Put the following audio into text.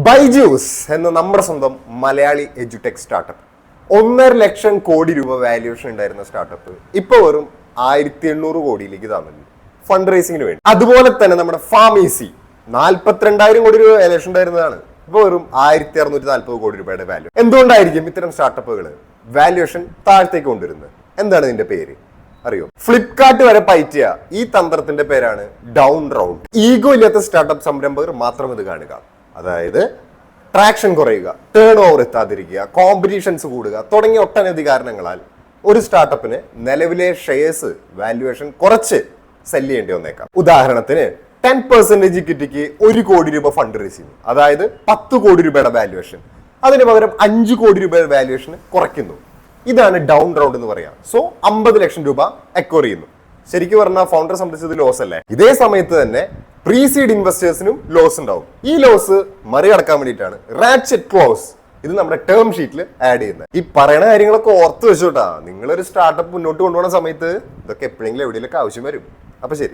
ബൈജൂസ് എന്ന നമ്മുടെ സ്വന്തം മലയാളി എഡ്യൂടെക് സ്റ്റാർട്ടപ്പ് 1.5 ലക്ഷം കോടി രൂപ വാല്യൂഷൻ ഉണ്ടായിരുന്ന സ്റ്റാർട്ടപ്പ് ഇപ്പൊ വെറും 1800 കോടിയിലേക്ക് താമസിച്ചു ഫണ്ട് റേസിംഗിന് വേണ്ടി. അതുപോലെ തന്നെ നമ്മുടെ ഫാമീസി 42,000 കോടി രൂപ വാല്യൂഷൻ ഉണ്ടായിരുന്നതാണ്, ഇപ്പൊ വെറും 1640 കോടി രൂപയുടെ വാല്യൂ. എന്തുകൊണ്ടായിരിക്കും ഇത്തരം സ്റ്റാർട്ടപ്പുകൾ വാല്യൂഷൻ താഴത്തേക്ക് കൊണ്ടുവരുന്നത്? എന്താണ് ഇതിന്റെ പേര് അറിയോ? ഫ്ലിപ്കാർട്ട് വരെ പയറ്റിയ ഈ തന്ത്രത്തിന്റെ പേരാണ് ഡൗൺ റൗണ്ട്. ഈഗോ ഇല്ലാത്ത സ്റ്റാർട്ടപ്പ് സംരംഭകർ മാത്രം ഇത് കാണുക. അതായത് ട്രാക്ഷൻ കുറയുക, ടേൺ ഓവർ എത്താതിരിക്കുക, കോമ്പറ്റീഷൻസ് കൂടുക തുടങ്ങിയ ഒട്ടനവധി കാരണങ്ങളാൽ ഒരു സ്റ്റാർട്ടപ്പിന് നിലവിലെ ഷെയർസ് വാല്യുവേഷൻ കുറച്ച് സെല് ചെയ്യേണ്ടി വന്നേക്കാം. ഉദാഹരണത്തിന് 10% ഇക്വിറ്റിക്ക് 1 കോടി രൂപ ഫണ്ട് റേസ് ചെയ്യുന്നു, അതായത് 10 കോടി രൂപയുടെ വാല്യുവേഷൻ. അതിന് പകരം 5 കോടി രൂപയുടെ വാല്യുവേഷൻ കുറയ്ക്കുന്നു. ഇതാണ് ഡൗൺ റൗണ്ട് എന്ന് പറയാം. സോ 50 ലക്ഷം രൂപ അക്വയർ ചെയ്യുന്നു. ശരിക്കും പറഞ്ഞാൽ ഫൗണ്ടർ സംബന്ധിച്ചത് ലോസ് അല്ലേ? ഇതേ സമയത്ത് തന്നെ പ്രീ സീഡ് ഇൻവെസ്റ്റേഴ്സിനും ലോസ് ഉണ്ടാവും. ഈ ലോസ് മറികടക്കാൻ വേണ്ടിയിട്ടാണ് റാറ്റ്ചെറ്റ് ക്ലോസ് ഇത് നമ്മുടെ ടേം ഷീറ്റിൽ ആഡ് ചെയ്യുന്നത്. ഈ പറയുന്ന കാര്യങ്ങളൊക്കെ ഓർത്ത് വെച്ചോട്ടാ, നിങ്ങളൊരു സ്റ്റാർട്ടപ്പ് മുന്നോട്ട് കൊണ്ടുപോകുന്ന സമയത്ത് ഇതൊക്കെ എപ്പോഴെങ്കിലും എവിടെയെങ്കിലും ആവശ്യം വരും. അപ്പൊ ശരി.